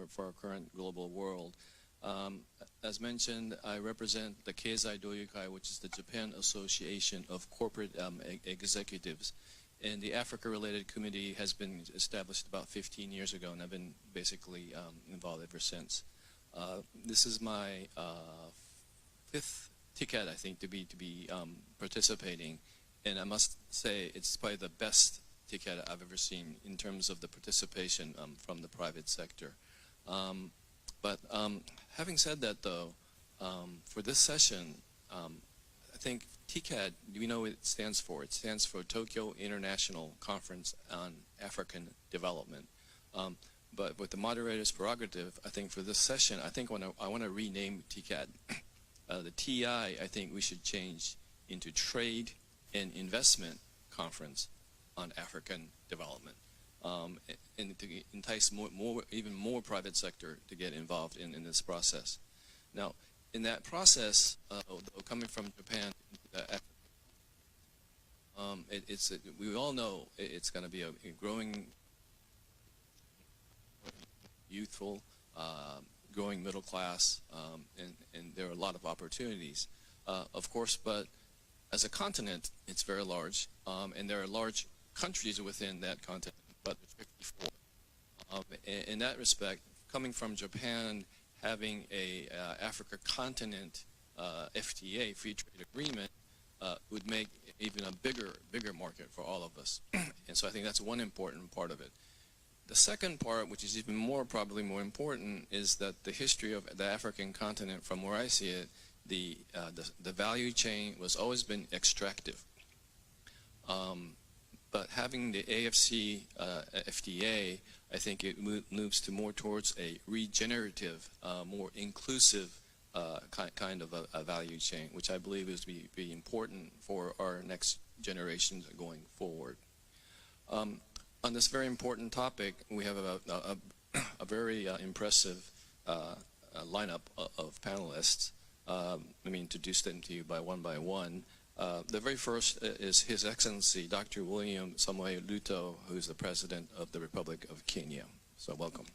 for our current global world. As mentioned, I represent the Keizai Doyukai, which is the Japan Association of Corporate Executives. And the Africa-related committee has been established about 15 years ago, and I've been basically involved ever since. This is my fifth ticket, I think, to be participating, and I must say it's probably the best ticket I've ever seen in terms of the participation from the private sector. But having said that, though, for this session, I think TCAD, we know what it stands for. It stands for Tokyo International Conference on African Development. But with the moderator's prerogative, I think for this session, I think I want to rename TCAD. The TI, I think we should change into Trade and Investment Conference on African Development, and to entice even more private sector to get involved in this process. Now, in that process, coming from Japan, we all know it's going to be a growing, youthful, growing middle class, and there are a lot of opportunities, of course. But as a continent, it's very large, and there are large countries within that continent, but there's 54. In that respect, coming from Japan, having a Africa continent FTA, free trade agreement, would make even a bigger market for all of us. And so I think that's one important part of it. The second part, which is even probably more important, is that the history of the African continent, from where I see it, the value chain was always been extractive. But having the AFC FTA, I think it moves to more towards a regenerative, more inclusive kind of a value chain, which I believe is be important for our next generations going forward. On this very important topic, we have a very impressive lineup of panelists. Let me introduce them to you one by one. The very first is His Excellency Dr. William Samoei Ruto, who's the President of the Republic of Kenya. So welcome.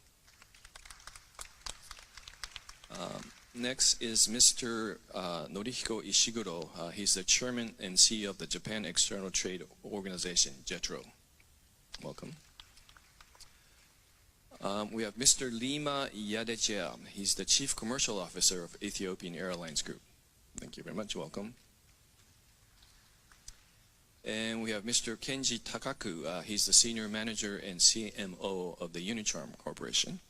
Next is Mr. Norihiko Ishiguro. He's the Chairman and CEO of the Japan External Trade Organization, JETRO. Welcome. We have Mr. Lima Yadechea. He's the Chief Commercial Officer of Ethiopian Airlines Group. Thank you very much. Welcome. And we have Mr. Kenji Takaku. He's the Senior Manager and CMO of the Unicharm Corporation.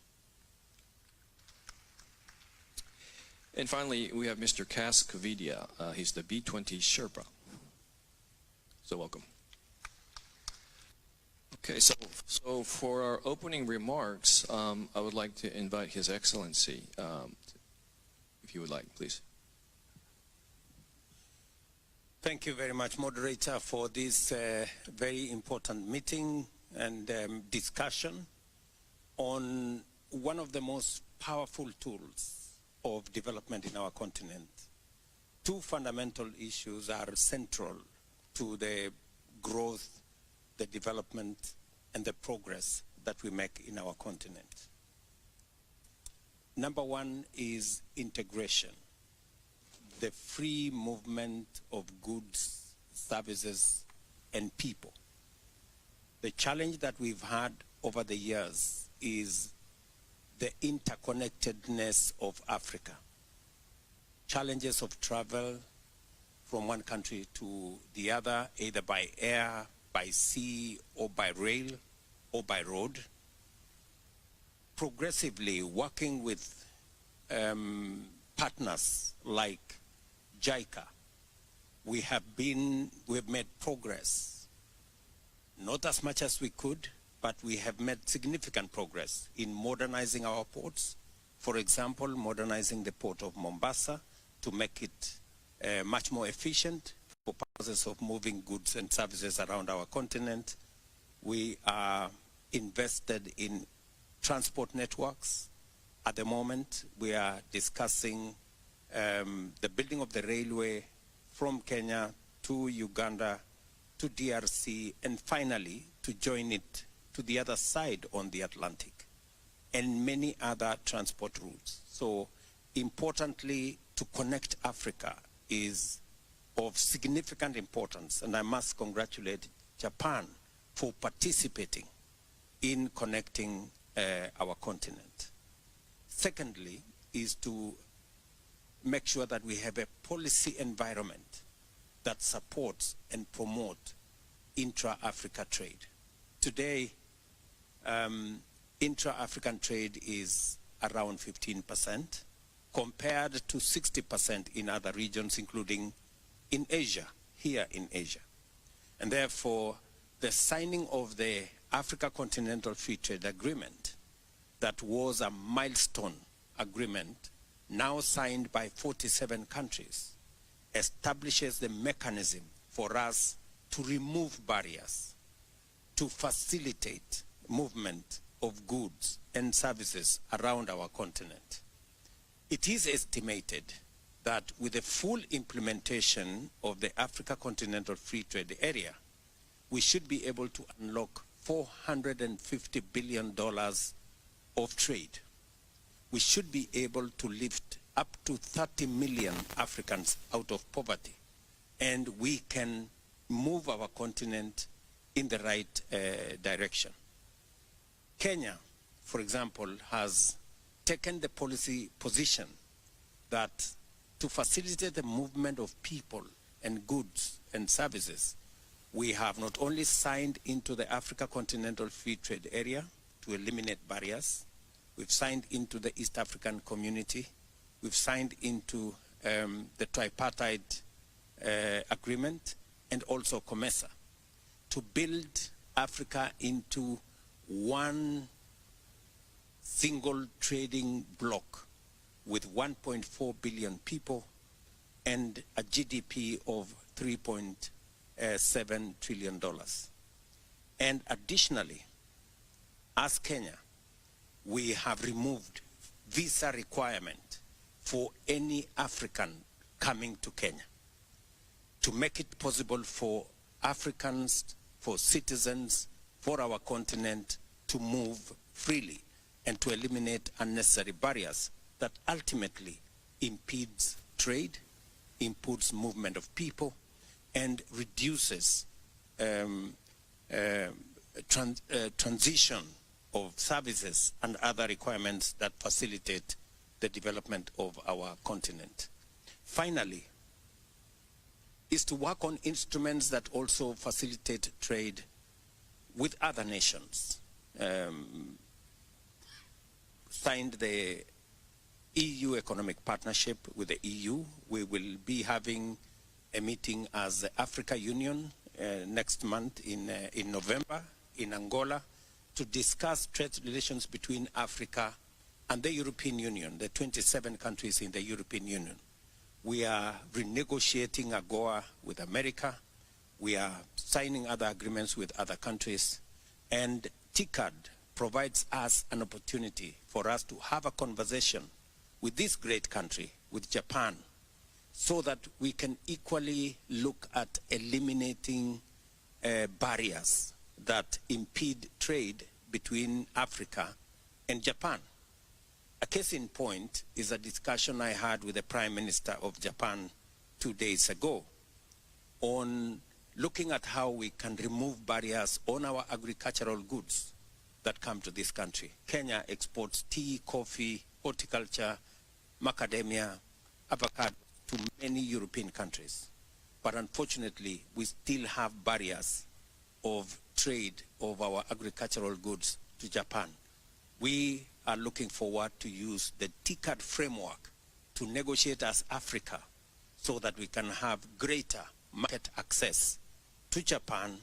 And finally, we have Mr. Cass Kavidia. He's the B20 Sherpa. So welcome. Okay, so for our opening remarks, I would like to invite His Excellency, if you would like, please. Thank you very much, moderator, for this very important meeting and discussion on one of the most powerful tools of development in our continent. Two fundamental issues are central to the growth, the development, and the progress that we make in our continent. Number one is integration, the free movement of goods, services, and people. The challenge that we've had over the years is the interconnectedness of Africa. Challenges of travel from one country to the other, either by air, by sea, or by rail, or by road. Progressively working with partners like JICA, we have made progress. Not as much as we could, but we have made significant progress in modernizing our ports. For example, modernizing the port of Mombasa to make it much more efficient for purposes of moving goods and services around our continent. We are invested in transport networks. At the moment, we are discussing the building of the railway from Kenya to Uganda to DRC, and finally to join it to the other side on the Atlantic. and many other transport routes. So importantly, to connect Africa is of significant importance, and I must congratulate Japan for participating in connecting our continent. Secondly, is to make sure that we have a policy environment that supports and promotes intra-Africa trade. Today, intra-African trade is around 15%, compared to 60% in other regions, including in Asia, here in Asia. And therefore, the signing of the Africa Continental Free Trade Agreement, that was a milestone agreement, now signed by 47 countries, establishes the mechanism for us to remove barriers, to facilitate movement of goods and services around our continent. It is estimated that with the full implementation of the Africa Continental Free Trade Area, we should be able to unlock $450 billion of trade. We should be able to lift up to 30 million Africans out of poverty, and we can move our continent in the right direction. Kenya, for example, has taken the policy position that to facilitate the movement of people and goods and services, we have not only signed into the Africa Continental Free Trade Area to eliminate barriers, we've signed into the East African Community, we've signed into the tripartite agreement, and also COMESA, to build Africa into one single trading bloc with 1.4 billion people and a GDP of $3.7 trillion. And additionally, as Kenya, we have removed visa requirement for any African coming to Kenya to make it possible for Africans, for citizens, for our continent to move freely and to eliminate unnecessary barriers that ultimately impedes trade, impedes movement of people, and reduces transition of services and other requirements that facilitate the development of our continent. Finally, is to work on instruments that also facilitate trade with other nations. Signed the EU Economic Partnership with the EU. We will be having a meeting as the Africa Union next month in November in Angola to discuss trade relations between Africa and the European Union, the 27 countries in the European Union. We are renegotiating AGOA with America. We are signing other agreements with other countries. And TICAD provides us an opportunity for us to have a conversation with this great country, with Japan, so that we can equally look at eliminating barriers that impede trade between Africa and Japan. A case in point is a discussion I had with the Prime Minister of Japan 2 days ago on looking at how we can remove barriers on our agricultural goods that come to this country. Kenya exports tea, coffee, horticulture, macadamia, avocado to many European countries. But unfortunately, we still have barriers of trade of our agricultural goods to Japan. We are looking forward to use the TICAD framework to negotiate as Africa so that we can have greater market access to Japan,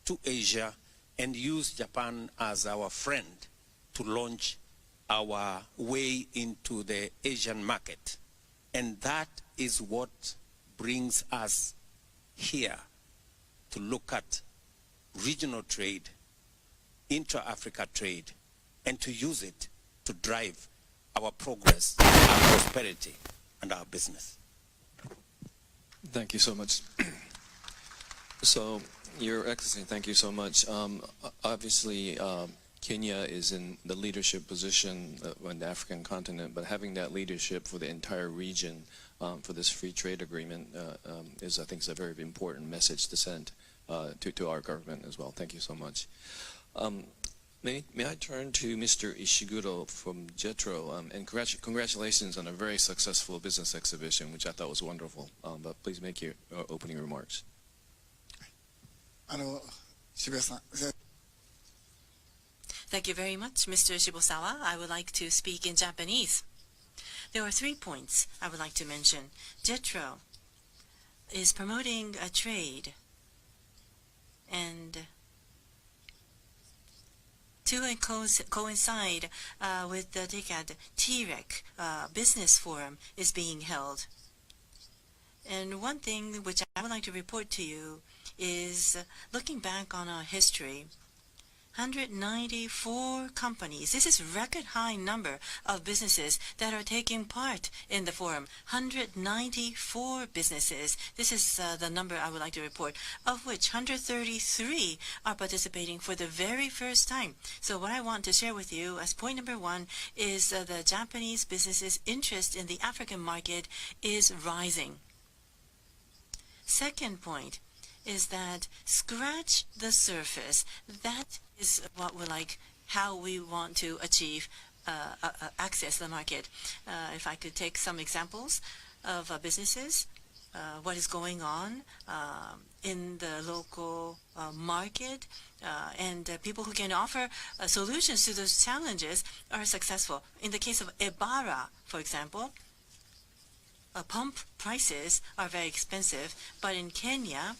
to Asia, and use Japan as our friend to launch our way into the Asian market. And that is what brings us here to look at regional trade, intra-Africa trade, and to use it to drive our progress, our prosperity, and our business. Thank you so much. So, Your Excellency, thank you so much. Obviously, Kenya is in the leadership position on the African continent, but having that leadership for the entire region for this free trade agreement is, I think, is a very important message to send to our government as well. Thank you so much. May I turn to Mr. Ishiguro from JETRO, and congratulations on a very successful business exhibition, which I thought was wonderful. But please make your opening remarks. Thank you very much, Mr. Shibusawa. I would like to speak in Japanese. There are 3 points I would like to mention. JETRO is promoting a trade, and to coincide with the TICAD, TREC business forum is being held. And one thing which I would like to report to you is looking back on our history. 194 companies. This is record high number of businesses that are taking part in the forum. 194 businesses. This is the number I would like to report, of which 133 are participating for the very first time. So what I want to share with you as point number 1 is the Japanese businesses' interest in the African market is rising. Second point is that scratch the surface. That is what we like, how we want to achieve access to the market. If I could take some examples of businesses, what is going on in the local market, and people who can offer solutions to those challenges are successful. In the case of Ebara, for example, pump prices are very expensive, but in Kenya,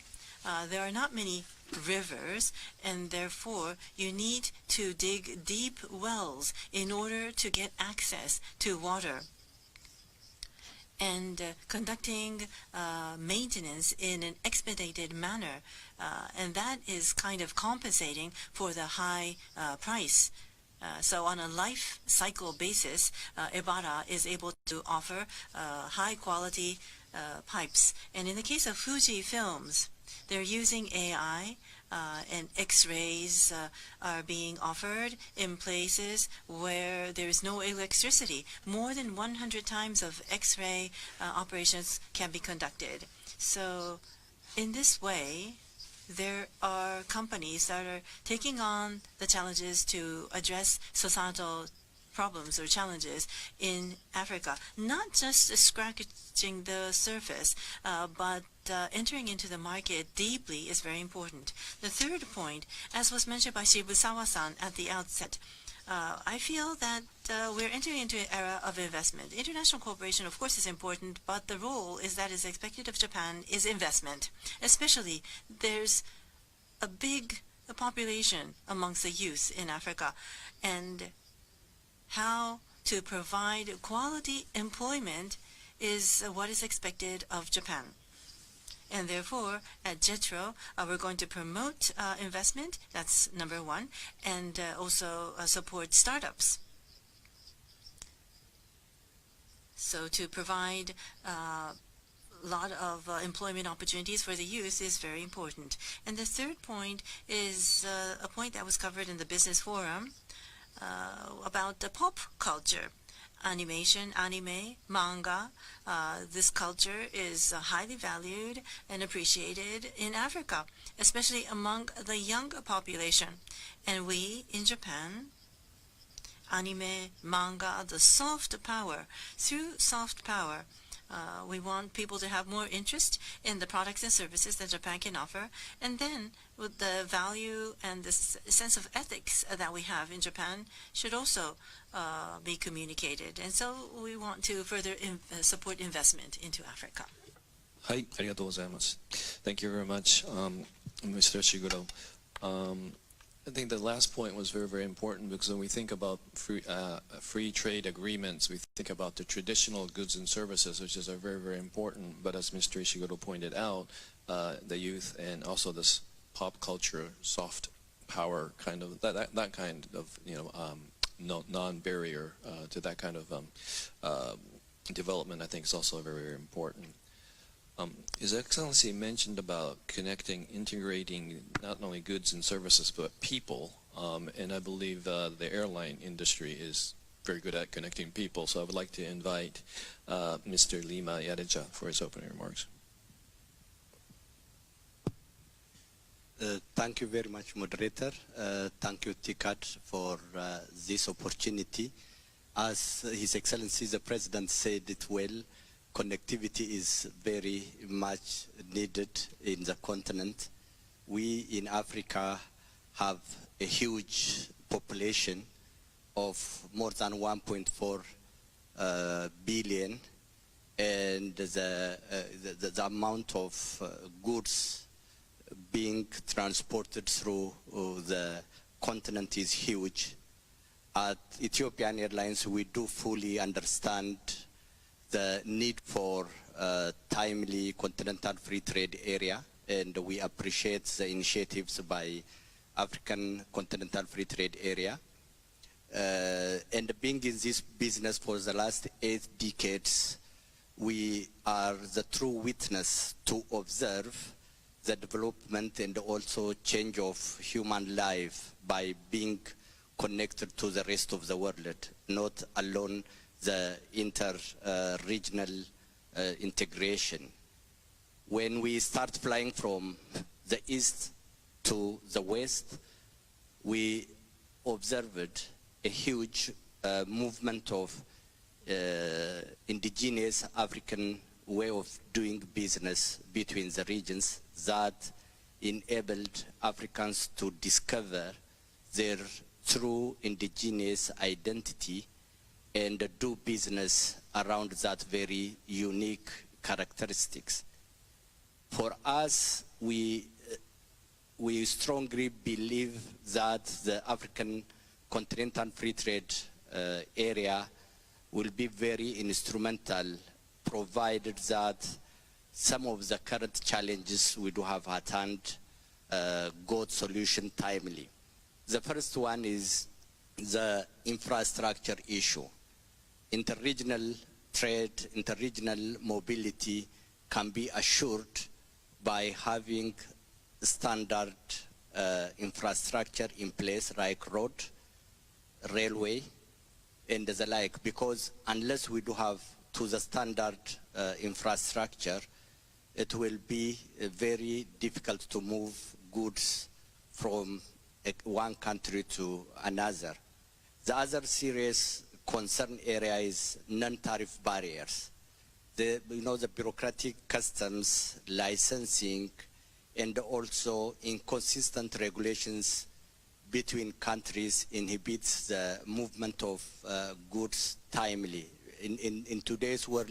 there are not many rivers, and therefore you need to dig deep wells in order to get access to water. And conducting maintenance in an expedited manner, and that is kind of compensating for the high price. So on a life cycle basis, Ebara is able to offer high quality pipes. And in the case of Fuji Films, they're using AI, and X-rays are being offered in places where there is no electricity. More than 100 times of X-ray operations can be conducted. So in this way, there are companies that are taking on the challenges to address societal problems or challenges in Africa. Not just scratching the surface, but entering into the market deeply is very important. The third point, as was mentioned by Shibusawa-san at the outset, I feel that we're entering into an era of investment. International cooperation, of course, is important, but the role is that is expected of Japan is investment. Especially, there's a big population amongst the youth in Africa, and how to provide quality employment is what is expected of Japan. And therefore, at JETRO, we're going to promote investment, that's number 1, and also support startups. So to provide a lot of employment opportunities for the youth is very important. And the third point is a point that was covered in the business forum about the pop culture. Animation, anime, manga, this culture is highly valued and appreciated in Africa, especially among the young population. And we, in Japan, anime, manga, the soft power, through soft power, we want people to have more interest in the products and services that Japan can offer, and then with the value and the sense of ethics that we have in Japan should also be communicated. And so we want to further support investment into Africa. はい、ありがとうございます。Thank you very much, Mr. Shiguro. I think the last point was very, very important, because when we think about free trade agreements, we think about the traditional goods and services, which is very, very important. But as Mr. Ishiguro pointed out, the youth and also this pop culture, soft power kind of that kind of non-barrier to that kind of development, I think is also very, very important. His Excellency mentioned about connecting, integrating not only goods and services, but people And I believe the airline industry is very good at connecting people. So I would like to invite Mr. Lima Yadeja for his opening remarks. Thank you very much, moderator. Thank you, TICAD, for this opportunity. As His Excellency the President said it well, connectivity is very much needed in the continent. We in Africa have a huge population of more than 1.4 billion, and the amount of goods being transported through the continent is huge. At Ethiopian Airlines, we do fully understand the need for timely continental free trade area, and we appreciate the initiatives by African Continental Free Trade Area. And being in this business for the last 8 decades, we are the true witness to observe the development and also change of human life by being connected to the rest of the world, not alone the inter-regional integration. When we start flying from the east to the west, we observed a huge movement of indigenous African way of doing business between the regions that enabled Africans to discover their true indigenous identity and do business around that very unique characteristics. For us, we strongly believe that the African Continental Free Trade area will be very instrumental, provided that some of the current challenges we do have at hand got solution timely. The first one is the infrastructure issue. Interregional trade, interregional mobility can be assured by having standard infrastructure in place, like road, railway, and the like, because unless we do have to the standard infrastructure, it will be very difficult to move goods from one country to another. The other serious concern area is non-tariff barriers. The bureaucratic customs, licensing, and also inconsistent regulations between countries inhibits the movement of goods timely. In today's world,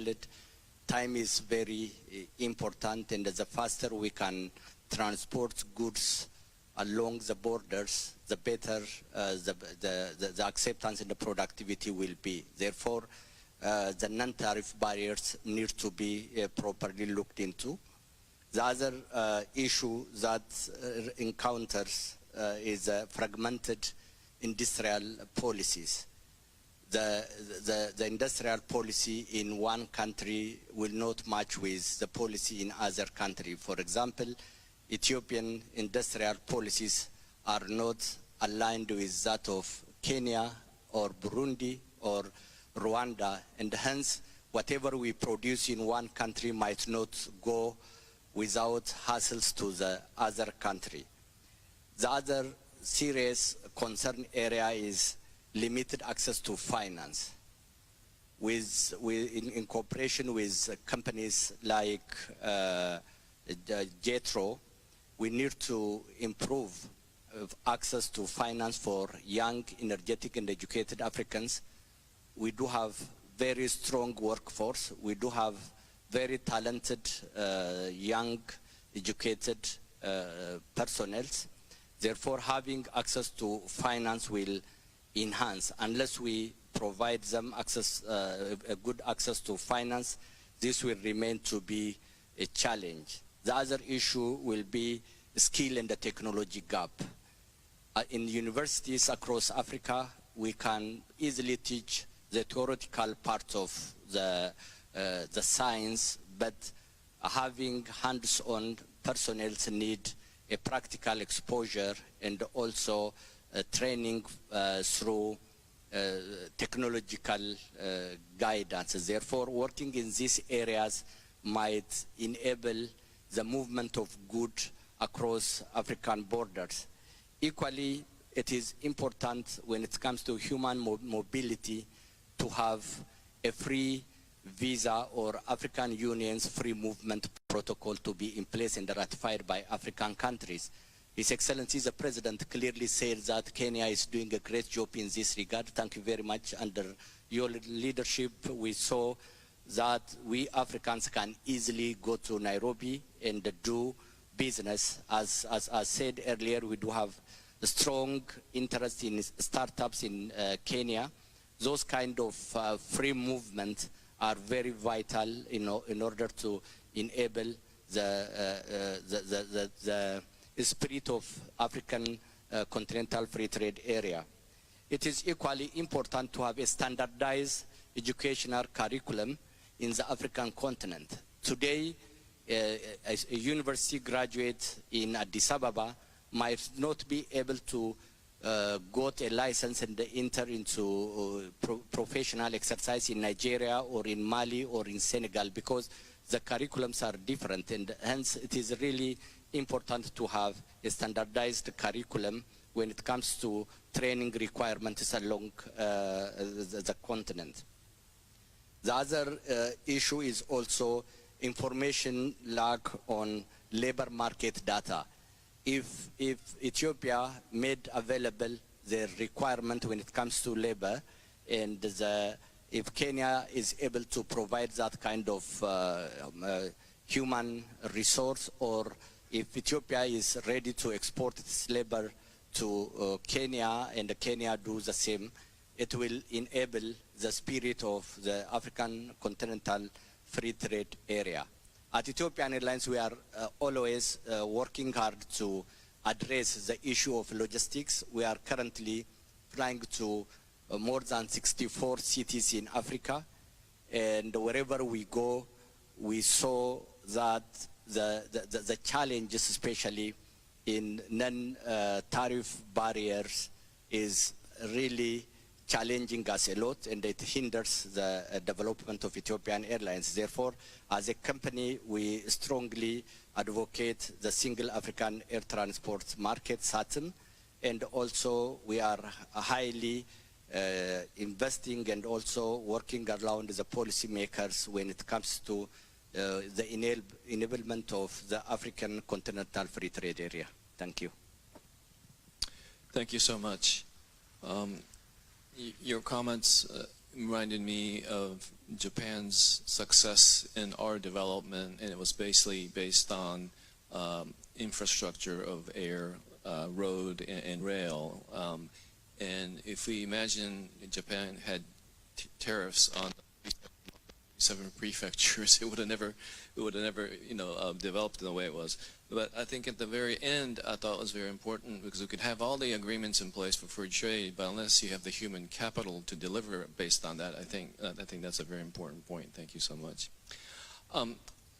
time is very important, and the faster we can transport goods along the borders, the better the acceptance and the productivity will be. Therefore, the non-tariff barriers need to be properly looked into. The other issue that encounters is fragmented industrial policies. The industrial policy in one country will not match with the policy in other country. For example, Ethiopian industrial policies are not aligned with that of Kenya or Burundi or Rwanda, and hence whatever we produce in one country might not go without hassles to the other country. The other serious concern area is limited access to finance. In cooperation with companies like JETRO, we need to improve access to finance for young, energetic, and educated Africans. We do have very strong workforce. We do have very talented, young, educated personnel. Therefore, having access to finance will enhance. Unless we provide them access, a good access to finance, this will remain to be a challenge. The other issue will be skill and the technology gap. In universities across Africa, we can easily teach the theoretical part of the science, but having hands-on personnel need a practical exposure and also training through technological guidance. Therefore, working in these areas might enable the movement of goods across African borders. Equally, it is important when it comes to human mobility to have a free visa or African Union's free movement protocol to be in place and ratified by African countries. His Excellency the President clearly said that Kenya is doing a great job in this regard. Thank you very much. Under your leadership, we saw that we Africans can easily go to Nairobi and do business. As said earlier, we do have a strong interest in startups in Kenya. Those kind of free movement are very vital in order to enable the spirit of African continental free trade area. It is equally important to have a standardized educational curriculum in the African continent. Today, a university graduate in Addis Ababa might not be able to got a license and enter into professional exercise in Nigeria or in Mali or in Senegal because the curriculums are different, and hence it is really important to have a standardized curriculum when it comes to training requirements along the continent. The other issue is also information lack on labor market data. If Ethiopia made available the requirement when it comes to labor, and if Kenya is able to provide that kind of human resource, or if Ethiopia is ready to export its labor to Kenya and Kenya do the same, it will enable the spirit of the African continental free trade area. At Ethiopian Airlines, we are always working hard to address the issue of logistics. We are currently flying to more than 64 cities in Africa, and wherever we go, we saw that the challenges, especially in non-tariff barriers, is really challenging us a lot, and it hinders the development of Ethiopian Airlines. Therefore, as a company, we strongly advocate the single African air transport market, SATM, and also we are highly investing and also working around the policymakers when it comes to the enablement of the African continental free trade area. Thank you. Thank you so much. Your comments reminded me of Japan's success in our development, and it was basically based on infrastructure of air, road, and rail. And if we imagine Japan had tariffs on 7 prefectures, it would have never, developed in the way it was. But I think at the very end, I thought it was very important because we could have all the agreements in place for free trade, but unless you have the human capital to deliver based on that, I think that's a very important point. Thank you so much.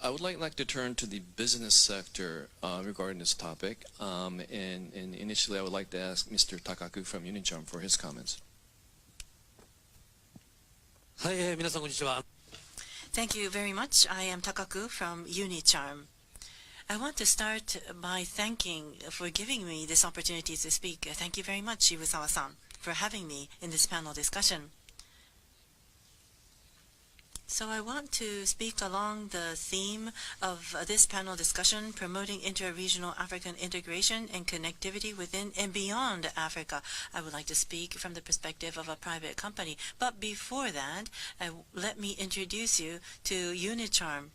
I would like to turn to the business sector regarding this topic, and initially I would like to ask Mr. Takaku from Unicharm for his comments. Thank you very much. I am Takaku from Unicharm. I want to start by thanking for giving me this opportunity to speak. Thank you very much, Iwasawa-san, for having me in this panel discussion. So I want to speak along the theme of this panel discussion, promoting inter-regional African integration and connectivity within and beyond Africa. I would like to speak from the perspective of a private company. But before that, let me introduce you to Unicharm.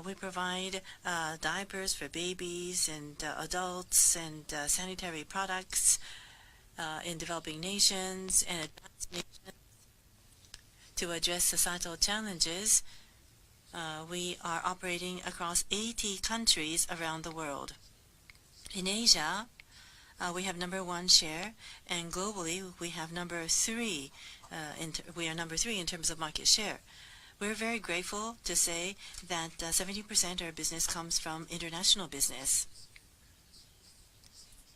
We provide diapers for babies and adults and sanitary products in developing nations and advanced nations. To address societal challenges, we are operating across 80 countries around the world. In Asia, we have #1 share, and globally we have #3. We are #3 in terms of market share. We're very grateful to say that 70% of our business comes from international business.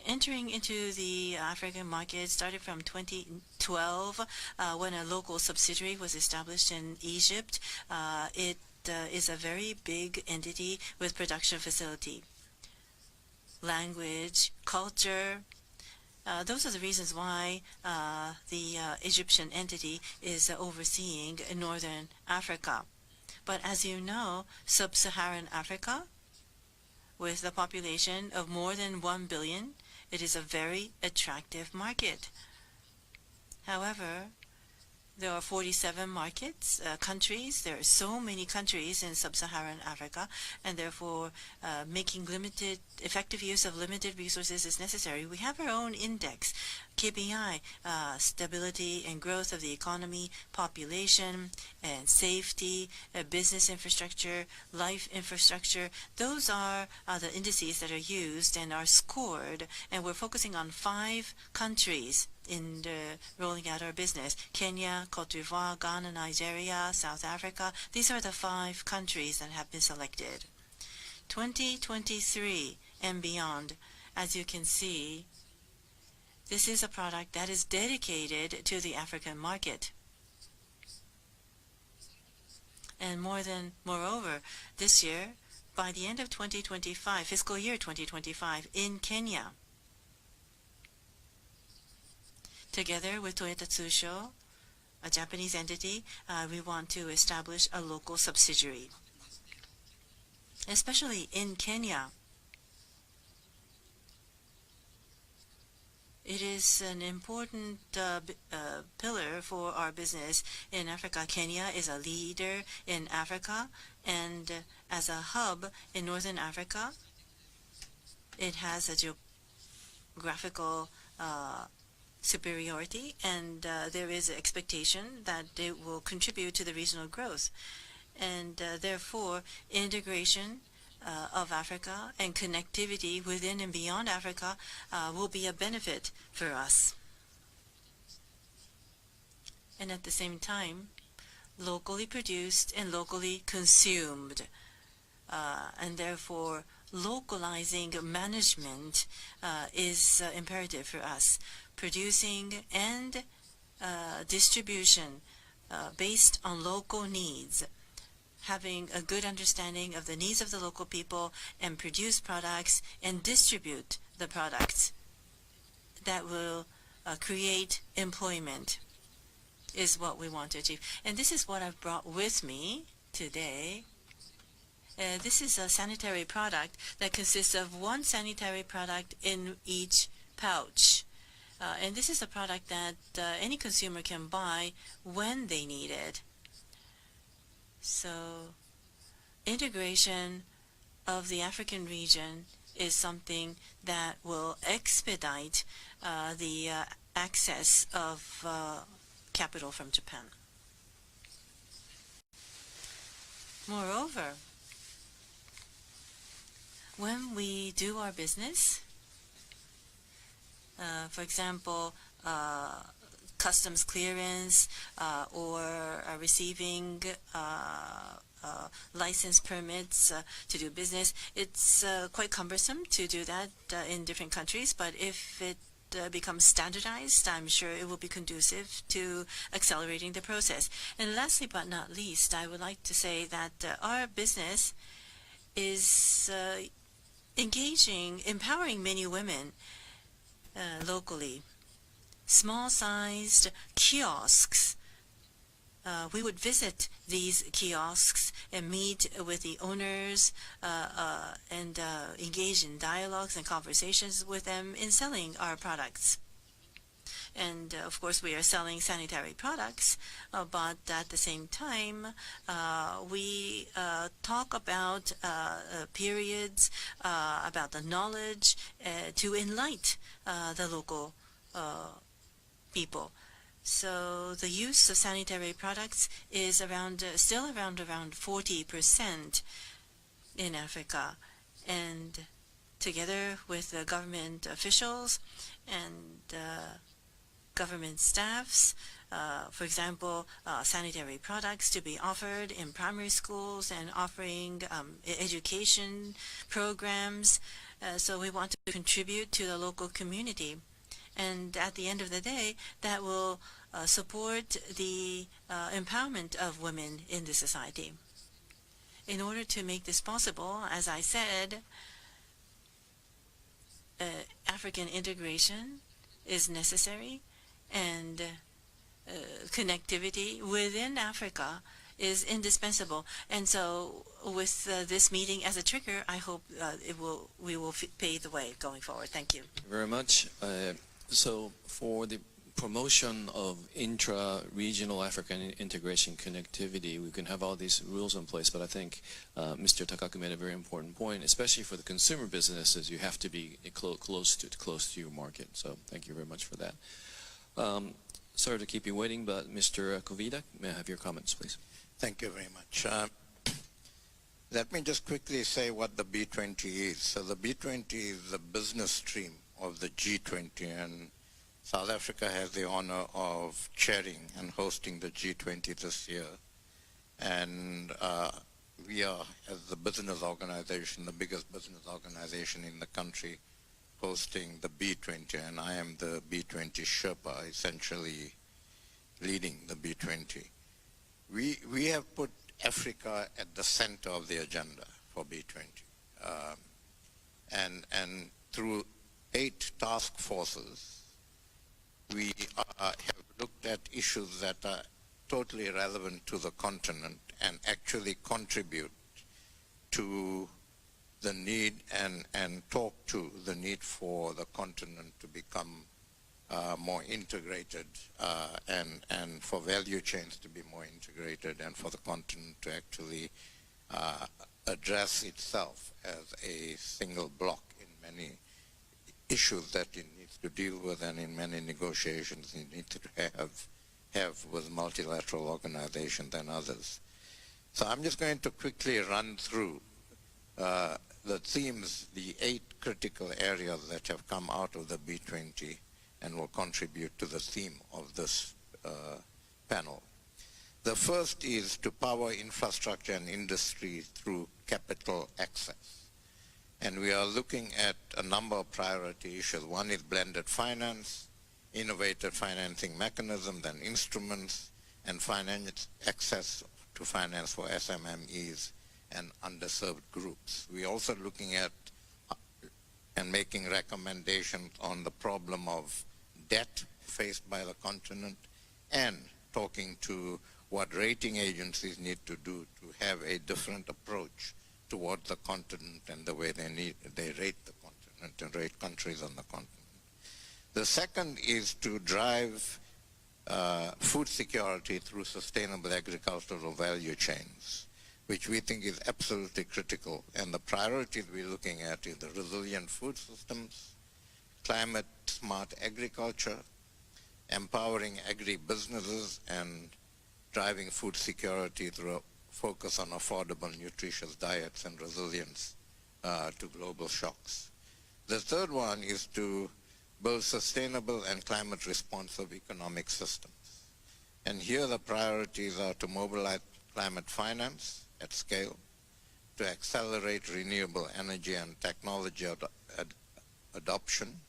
Entering into the African market started from 2012 when a local subsidiary was established in Egypt. It is a very big entity with production facility. Language, culture, those are the reasons why the Egyptian entity is overseeing Northern Africa. But as you know, Sub-Saharan Africa, with a population of more than 1 billion, it is a very attractive market. However, there are 47 countries. There are so many countries in Sub-Saharan Africa, and therefore making effective use of limited resources is necessary. We have our own index, KPI, stability and growth of the economy, population, and safety, business infrastructure, life infrastructure. Those are the indices that are used and are scored, and we're focusing on 5 countries in rolling out our business. Kenya, Cote d'Ivoire, Ghana, Nigeria, South Africa. These are the 5 countries that have been selected. 2023 and beyond, as you can see, this is a product that is dedicated to the African market. And moreover, this year, by the end of 2025, fiscal year 2025, in Kenya, together with Toyota Tsusho, a Japanese entity, we want to establish a local subsidiary. Especially in Kenya, it is an important pillar for our business in Africa. Kenya is a leader in Africa, and as a hub in Northern Africa, it has a geographical superiority, and there is an expectation that it will contribute to the regional growth. And therefore, integration of Africa and connectivity within and beyond Africa will be a benefit for us. And at the same time, locally produced and locally consumed. And therefore, localizing management is imperative for us. Producing and distribution based on local needs, having a good understanding of the needs of the local people, and produce products and distribute the products that will create employment is what we want to achieve. And this is what I've brought with me today. This is a sanitary product that consists of 1 sanitary product in each pouch. And this is a product that any consumer can buy when they need it. So integration of the African region is something that will expedite the access of capital from Japan. Moreover, when we do our business, for example, customs clearance or receiving license permits to do business, it's quite cumbersome to do that in different countries, but if it becomes standardized, I'm sure it will be conducive to accelerating the process. And lastly but not least, I would like to say that our business is empowering many women locally. Small-sized kiosks. We would visit these kiosks and meet with the owners and engage in dialogues and conversations with them in selling our products. And of course, we are selling sanitary products, but at the same time, we talk about periods, about the knowledge to enlighten the local people. So the use of sanitary products is still around 40% in Africa, and together with the government officials and government staffs, for example, sanitary products to be offered in primary schools and offering education programs. So we want to contribute to the local community. And at the end of the day, that will support the empowerment of women in the society. In order to make this possible, as I said, African integration is necessary, and connectivity within Africa is indispensable. And so with this meeting as a trigger, I hope we will pave the way going forward. Thank you. Thank you very much. So for the promotion of intra-regional African integration connectivity, we can have all these rules in place, but I think Mr. Takaku made a very important point, especially for the consumer businesses. You have to be close to your market. So thank you very much for that. Sorry to keep you waiting, but Mr. Kovida, may I have your comments, please? Thank you very much. Let me just quickly say what the B20 is. So the B20 is the business stream of the G20, and South Africa has the honor of chairing and hosting the G20 this year. And we are, as the business organization, the biggest business organization in the country, hosting the B20, and I am the B20 Sherpa, essentially leading the B20. We have put Africa at the center of the agenda for B20. And through 8 task forces, we have looked at issues that are totally relevant to the continent and actually contribute to the need and talk to the need for the continent to become more integrated and for value chains to be more integrated and for the continent to actually address itself as a single block in many issues that it needs to deal with and in many negotiations it needs to have with multilateral organizations and others. So I'm just going to quickly run through the themes, the 8 critical areas that have come out of the B20 and will contribute to the theme of this panel. The first is to power infrastructure and industry through capital access. And we are looking at a number of priority issues. One is blended finance, innovative financing mechanisms and instruments, and finance access to finance for SMMEs and underserved groups. We're also looking at and making recommendations on the problem of debt faced by the continent and talking to what rating agencies need to do to have a different approach towards the continent and the way they rate the continent and rate countries on the continent. The second is to drive food security through sustainable agricultural value chains, which we think is absolutely critical. And the priorities we're looking at is the resilient food systems, climate smart agriculture, empowering agri-businesses, and driving food security through a focus on affordable, nutritious diets and resilience to global shocks. The third one is to build sustainable and climate responsive economic systems. And here the priorities are to mobilize climate finance at scale, to accelerate renewable energy and technology adoption,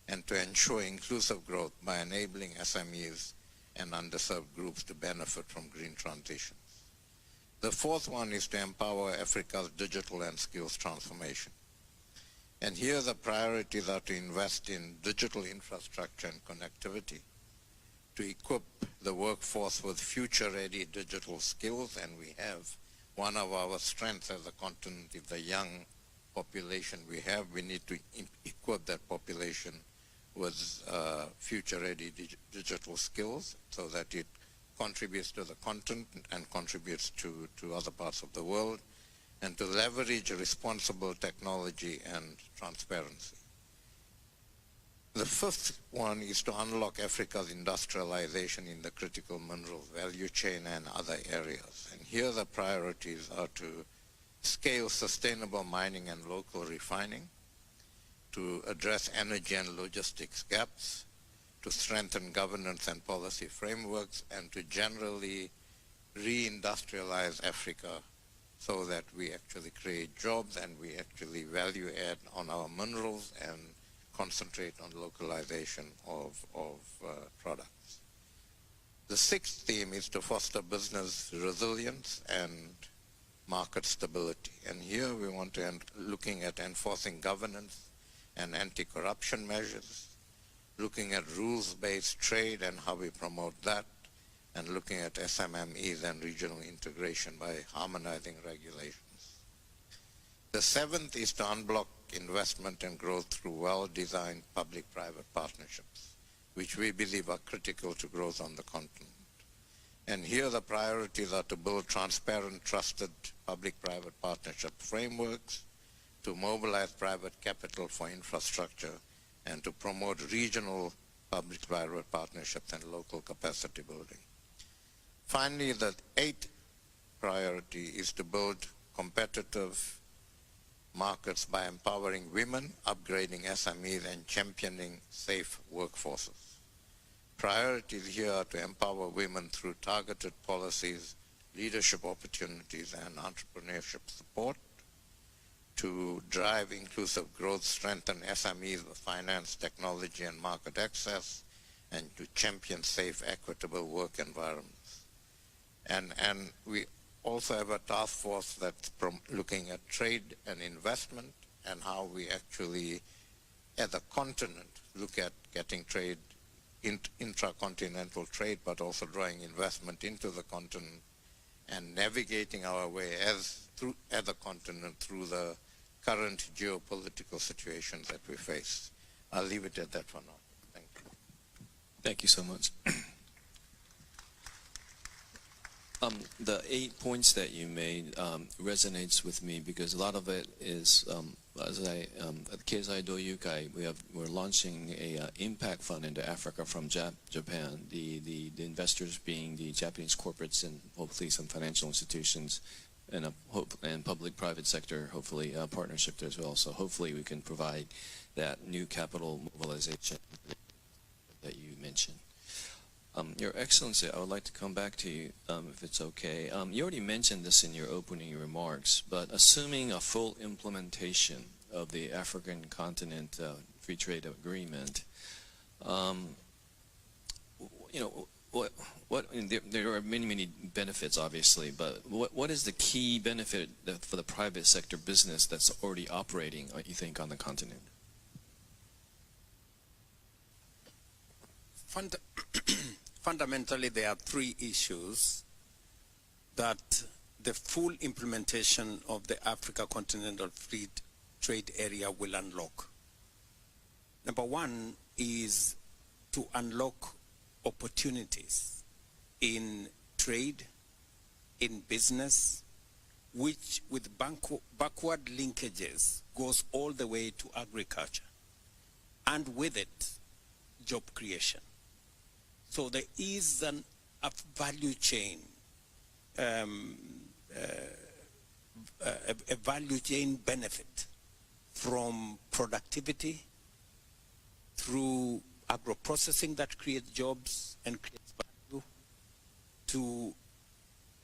and to ensure inclusive growth by enabling SMEs and underserved groups to benefit from green transitions. The fourth one is to empower Africa's digital and skills transformation. And here the priorities are to invest in digital infrastructure and connectivity, to equip the workforce with future-ready digital skills, and we have one of our strengths as a continent is the young population we have. We need to equip that population with future-ready digital skills so that it contributes to the continent and contributes to other parts of the world, and to leverage responsible technology and transparency. The fifth one is to unlock Africa's industrialization in the critical mineral value chain and other areas. And here the priorities are to scale sustainable mining and local refining, to address energy and logistics gaps, to strengthen governance and policy frameworks, and to generally reindustrialize Africa so that we actually create jobs and we actually value add on our minerals and concentrate on localization of products. The sixth theme is to foster business resilience and market stability. And here we want to looking at enforcing governance and anti-corruption measures, looking at rules-based trade and how we promote that, and looking at SMMEs and regional integration by harmonizing regulations. The seventh is to unblock investment and growth through well-designed public-private partnerships, which we believe are critical to growth on the continent. And here the priorities are to build transparent, trusted public-private partnership frameworks, to mobilize private capital for infrastructure, and to promote regional public-private partnerships and local capacity building. Finally, the eighth priority is to build competitive markets by empowering women, upgrading SMEs, and championing safe workforces. Priorities here are to empower women through targeted policies, leadership opportunities, and entrepreneurship support, to drive inclusive growth, strengthen SMEs with finance, technology, and market access, and to champion safe, equitable work environments. And we also have a task force that's looking at trade and investment and how we actually, as a continent, look at getting trade, intracontinental trade, but also drawing investment into the continent and navigating our way as a continent through the current geopolitical situations that we face. I'll leave it at that for now. Thank you. Thank you so much. The 8 points that you made resonates with me because a lot of it is, at Keizai Doyukai, we're launching a impact fund into Africa from Japan. The investors being the Japanese corporates and hopefully some financial institutions and public-private sector, hopefully partnership there as well. So hopefully we can provide that new capital mobilization that you mentioned. Your Excellency, I would like to come back to you, if it's okay. You already mentioned this in your opening remarks, but assuming a full implementation of the African continent free trade agreement, there are many benefits, obviously, but what is the key benefit for the private sector business that's already operating, you think, on the continent? Fundamentally, there are three issues that the full implementation of the Africa Continental Free Trade Area will unlock. Number one is to unlock opportunities in trade, in business, which with backward linkages goes all the way to agriculture, and with it, job creation. So there is a value chain, a value chain benefit from productivity through agro-processing that creates jobs and creates value, to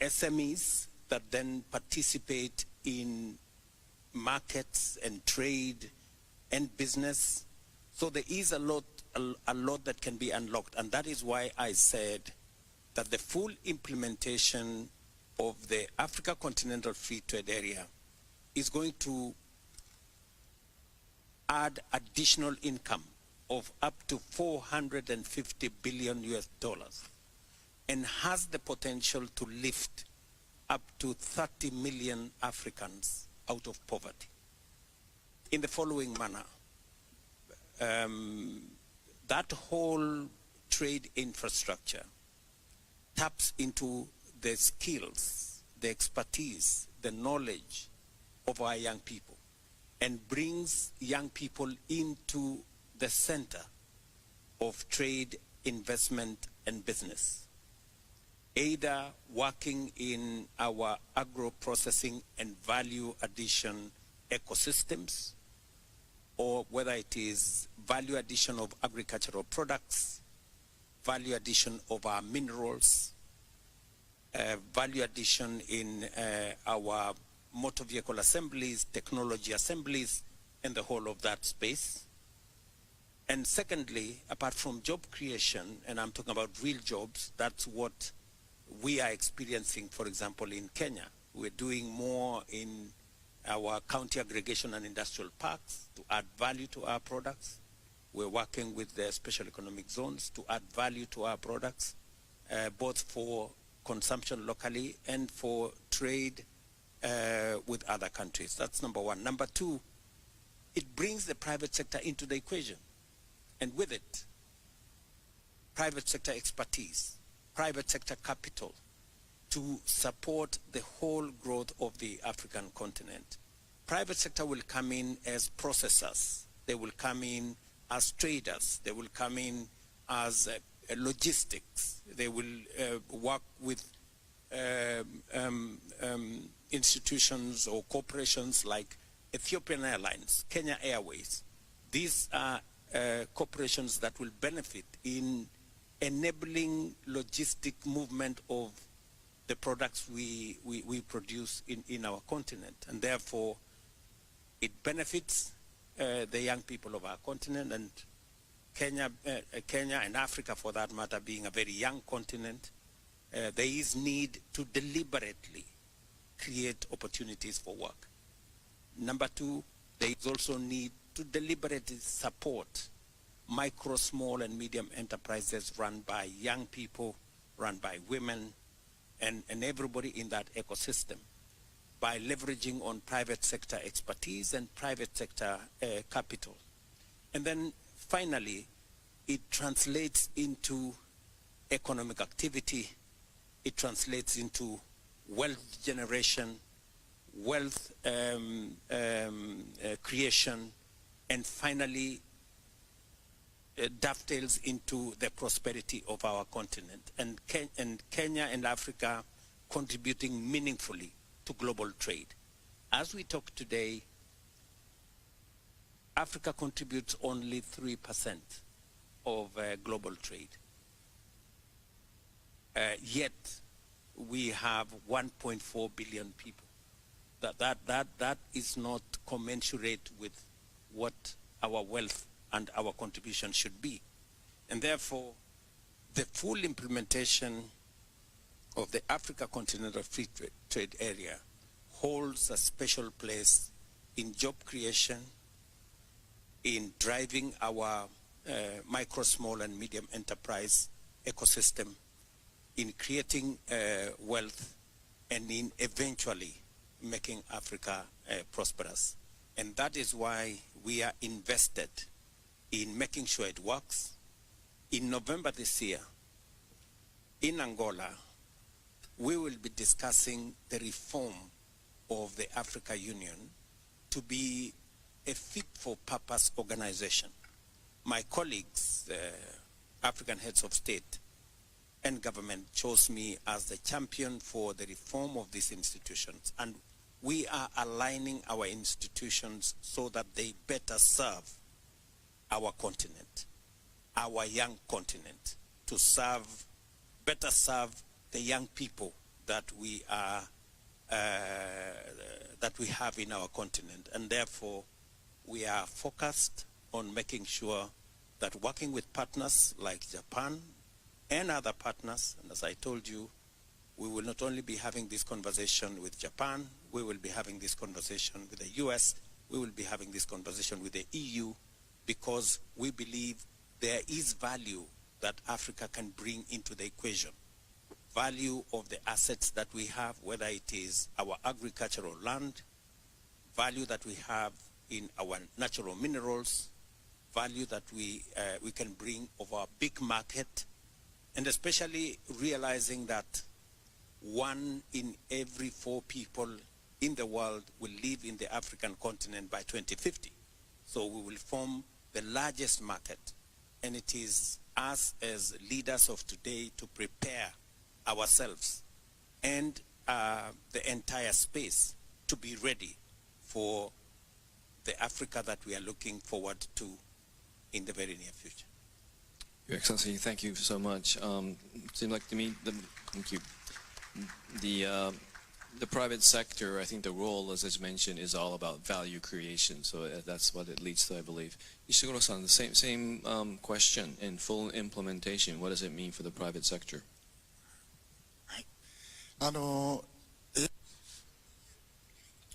SMEs that then participate in markets and trade and business. So there is a lot that can be unlocked, and that is why I said that the full implementation of the Africa Continental Free Trade Area is going to add additional income of up to $450 billion and has the potential to lift up to 30 million Africans out of poverty in the following manner. That whole trade infrastructure taps into the skills, the expertise, the knowledge of our young people and brings young people into the center of trade, investment, and business, either working in our agro-processing and value addition ecosystems, or whether it is value addition of agricultural products value addition of our minerals, value addition in our motor vehicle assemblies, technology assemblies, and the whole of that space. And secondly, apart from job creation, and I'm talking about real jobs, that's what we are experiencing, for example, in Kenya. We're doing more in our county aggregation and industrial parks to add value to our products. We're working with the special economic zones to add value to our products, both for consumption locally and for trade with other countries. That's number one. Number two, it brings the private sector into the equation. And with it, private sector expertise, private sector capital to support the whole growth of the African continent. Private sector will come in as processors. They will come in as traders. They will come in as logistics. They will work with institutions or corporations like Ethiopian Airlines, Kenya Airways. These are corporations that will benefit in enabling logistic movement of the products we produce in our continent. And therefore, it benefits the young people of our continent, and Kenya and Africa, for that matter, being a very young continent, there is need to deliberately create opportunities for work. Number two, there is also need to deliberately support micro, small, and medium enterprises run by young people, run by women, and everybody in that ecosystem by leveraging on private sector expertise and private sector capital. And then finally, it translates into economic activity. It translates into wealth generation, wealth creation, and finally dovetails into the prosperity of our continent. And Kenya and Africa contributing meaningfully to global trade. As we talk today, Africa contributes only 3% of global trade. Yet we have 1.4 billion people. That is not commensurate with what our wealth and our contribution should be. And therefore, the full implementation of the Africa Continental Free Trade Area holds a special place in job creation, in driving our micro, small, and medium enterprise ecosystem, in creating wealth, and in eventually making Africa prosperous. And that is why we are invested in making sure it works. In November this year, in Angola, we will be discussing the reform of the Africa Union to be a fit-for-purpose organization. My colleagues, African heads of state and government, chose me as the champion for the reform of these institutions. And we are aligning our institutions so that they better serve our continent, our young continent, to better serve the young people that we have in our continent. And therefore, we are focused on making sure that working with partners like Japan and other partners, and as I told you, we will not only be having this conversation with Japan, we will be having this conversation with the US, we will be having this conversation with the EU, because we believe there is value that Africa can bring into the equation. Value of the assets that we have, whether it is our agricultural land, value that we have in our natural minerals, value that we can bring of our big market, and especially realizing that 1 in every 4 people in the world will live in the African continent by 2050. So we will form the largest market, and it is us as leaders of today to prepare ourselves and the entire space to be ready for the Africa that we are looking forward to in the very near future. Your Excellency, thank you so much. Seemed like to me, thank you. The private sector, I think the role, as is mentioned, is all about value creation. So that's what it leads to, I believe. Ishiguro-san, the same question. In full implementation, what does it mean for the private sector?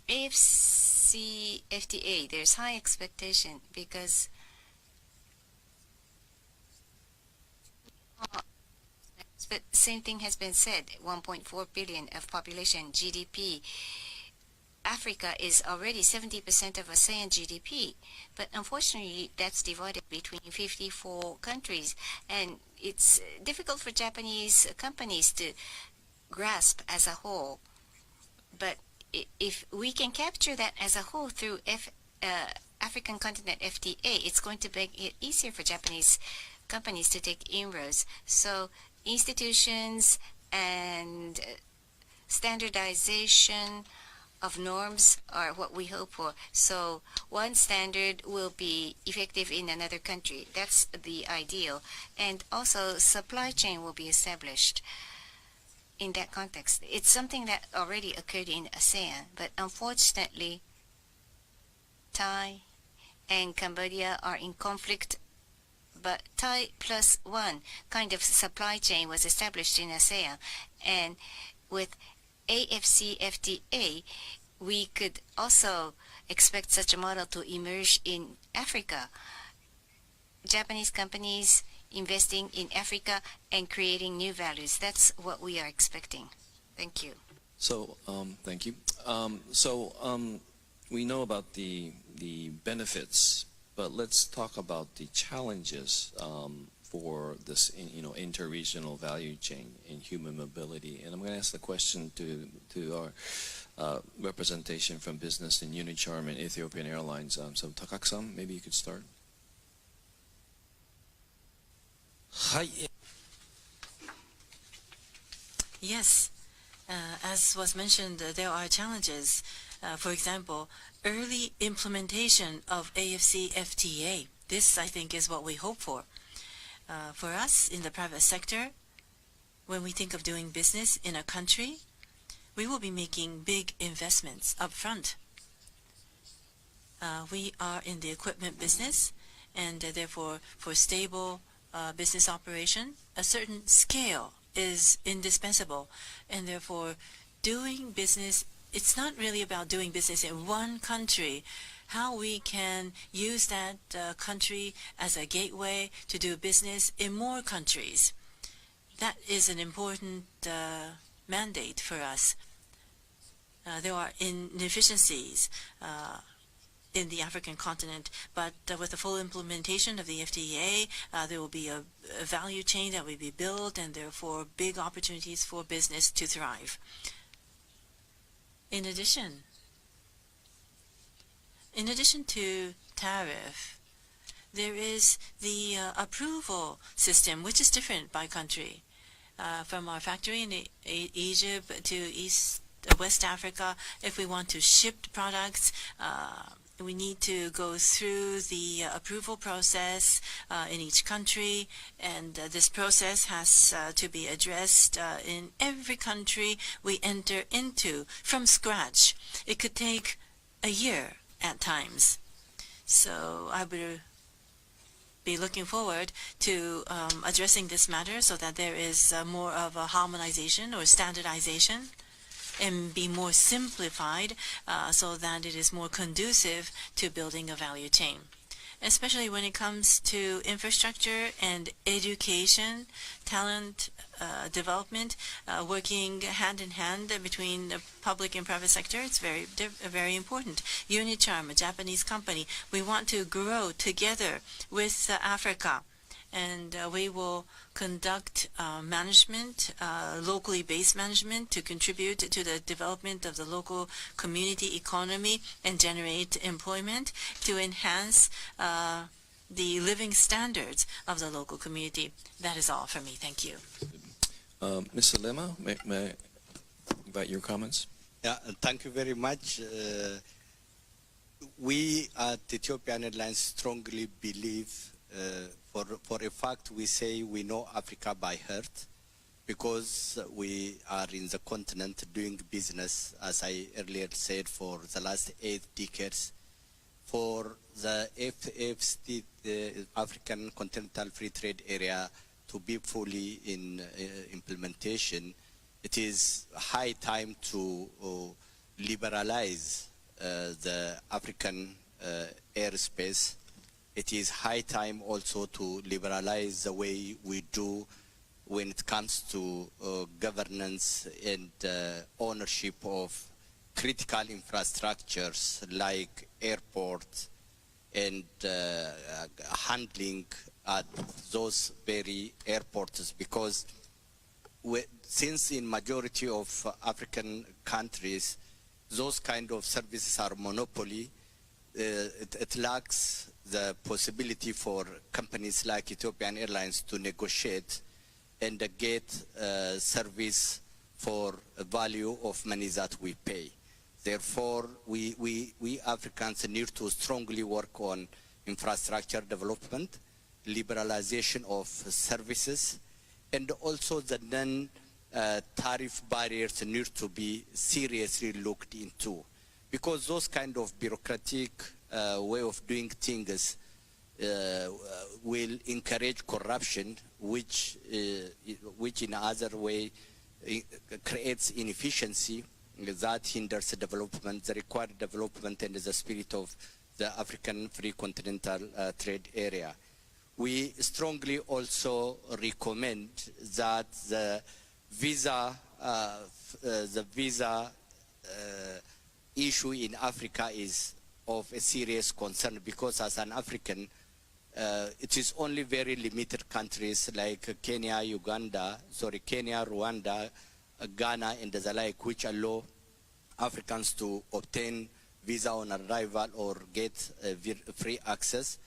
AFCFTA, there's high expectation because but same thing has been said, 1.4 billion of population, GDP. Africa is already 70% of ASEAN GDP, but unfortunately that's divided between 54 countries, and it's difficult for Japanese companies to grasp as a whole. But if we can capture that as a whole through African continent FTA, it's going to make it easier for Japanese companies to take inroads. So institutions and standardization of norms are what we hope for. So one standard will be effective in another country. That's the ideal. And also supply chain will be established in that context. It's something that already occurred in ASEAN, but unfortunately Thai and Cambodia are in conflict. But Thai plus one kind of supply chain was established in ASEAN, and with AFCFTA we could also expect such a model to emerge in Africa. Japanese companies investing in Africa and creating new values. That's what we are expecting. Thank you. So, thank you. We know about the benefits, but let's talk about the challenges for this, interregional value chain in human mobility. And I'm going to ask the question to our representation from business in Unicharm and Ethiopian Airlines. So, Takaki-san, maybe you could start. Yes, as was mentioned, there are challenges. For example, early implementation of AFCFTA. This, I think, is what we hope for. For us in the private sector, when we think of doing business in a country, we will be making big investments up front. We are in the equipment business, and therefore, for stable business operation, a certain scale is indispensable, and therefore doing business, it's not really about doing business in one country. How we can use that country as a gateway to do business in more countries. That is an important mandate for us. There are inefficiencies in the African continent, but with the full implementation of the FTA, there will be a value chain that will be built, and therefore big opportunities for business to thrive. In addition to tariff, there is the approval system, which is different by country. From our factory in Egypt to West Africa, if we want to ship products, we need to go through the approval process in each country, and this process has to be addressed in every country we enter into from scratch. It could take a year at times. So I would be looking forward to addressing this matter so that there is more of a harmonization or standardization, and be more simplified so that it is more conducive to building a value chain. Especially when it comes to infrastructure and education, talent development, working hand in hand between the public and private sector, it's very important. Unicharm, a Japanese company, we want to grow together with Africa, and we will conduct management, locally based management, to contribute to the development of the local community economy and generate employment to enhance the living standards of the local community. That is all for me. Thank you. Mr. Lema, may I invite your comments? Yeah, thank you very much. We at Ethiopian Airlines strongly believe for a fact, we say we know Africa by heart because we are in the continent doing business, as I earlier said, for the last 8 decades. For the AfCFTA, the African Continental Free Trade Area, to be fully in implementation, it is high time to liberalize the African airspace. It is high time also to liberalize the way we do when it comes to governance and ownership of critical infrastructures like airports and handling at those very airports, because since in majority of African countries those kind of services are monopoly, it lacks the possibility for companies like Ethiopian Airlines to negotiate and get service for a value of money that we pay. Therefore, we Africans need to strongly work on infrastructure development, liberalization of services, and also the non-tariff barriers need to be seriously looked into, because those kind of bureaucratic way of doing things will encourage corruption, which in other way creates inefficiency that hinders development, the required development and the spirit of the African Free Continental Trade Area. We strongly also recommend that the visa issue in Africa is of a serious concern, because as an African, it is only very limited countries like Kenya, Rwanda, Ghana, and the like, which allow Africans to obtain visa on arrival or get free access.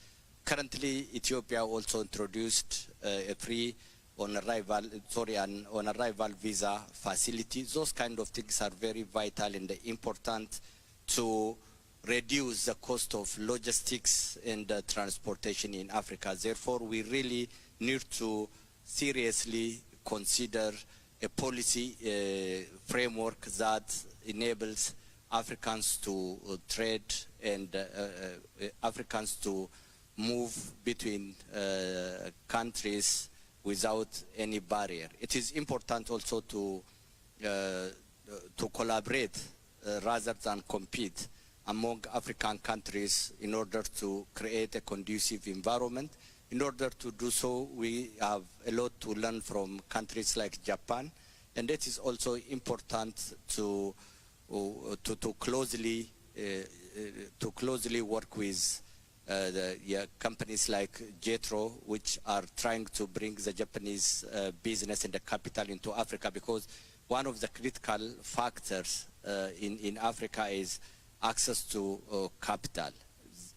Currently, Ethiopia also introduced a free on arrival visa facility. Those kind of things are very vital and important to reduce the cost of logistics and transportation in Africa. Therefore, we really need to seriously consider a policy framework that enables Africans to trade and Africans to move between countries without any barrier. It is important also to collaborate rather than compete among African countries in order to create a conducive environment. In order to do so, we have a lot to learn from countries like Japan, and it is also important to closely work with companies like JETRO, which are trying to bring the Japanese business and the capital into Africa, because one of the critical factors in Africa is access to capital.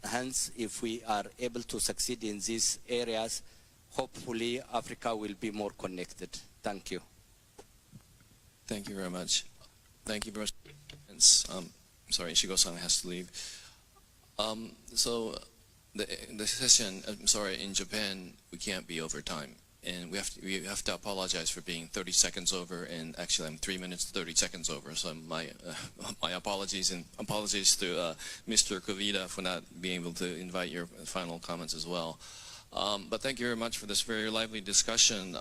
Hence, if we are able to succeed in these areas, hopefully Africa will be more connected. Thank you. Thank you very much. Thank you very much. Sorry, Shigo-san has to leave. So the session, I'm sorry, in Japan, we can't be over time. And we have to apologize for being 30 seconds over, and actually I'm 3 minutes 30 seconds over. So my apologies, and apologies to Mr. Kovida for not being able to invite your final comments as well. But thank you very much for this very lively discussion.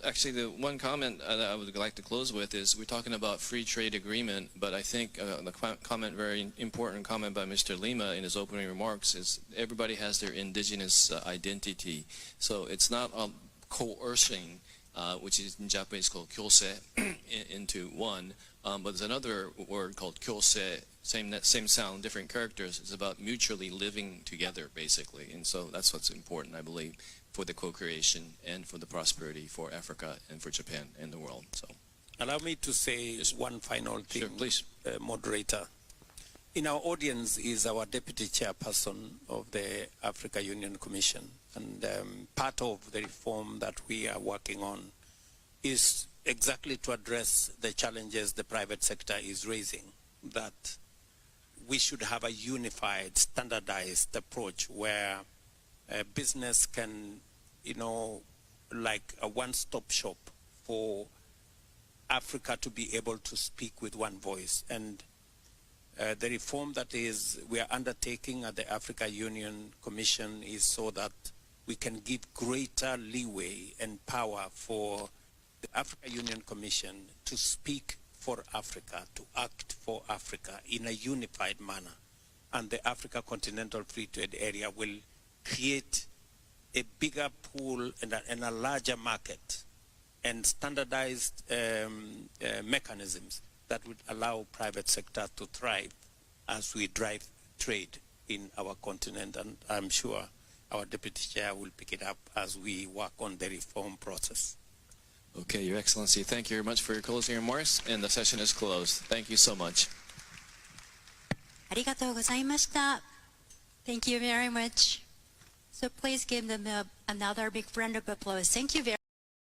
Actually, the one comment that I would like to close with is we're talking about free trade agreement, but I think the very important comment by Mr. Lima in his opening remarks is everybody has their indigenous identity. So it's not coercing, which is in Japanese called kyose, into one. But there's another word called kyose, same sound, different characters. It's about mutually living together, basically. And so that's what's important, I believe, for the co-creation and for the prosperity for Africa and for Japan and the world. So, allow me to say one final thing, sure, please. Moderator. In our audience is our Deputy Chairperson of the Africa Union Commission. And part of the reform that we are working on is exactly to address the challenges the private sector is raising, that we should have a unified, standardized approach where business can, like a one-stop shop for Africa to be able to speak with one voice. And the reform that we are undertaking at the Africa Union Commission is so that we can give greater leeway and power for the Africa Union Commission to speak for Africa, to act for Africa in a unified manner. And the Africa Continental Free Trade Area will create a bigger pool and a larger market and standardized mechanisms that would allow private sector to thrive as we drive trade in our continent. And I'm sure our Deputy Chair will pick it up as we work on the reform process. Okay, Your Excellency, thank you very much for your closing remarks, and the session is closed. Thank you so much. ありがとうございました。Thank you very much. So please give them another big round of applause. Thank you very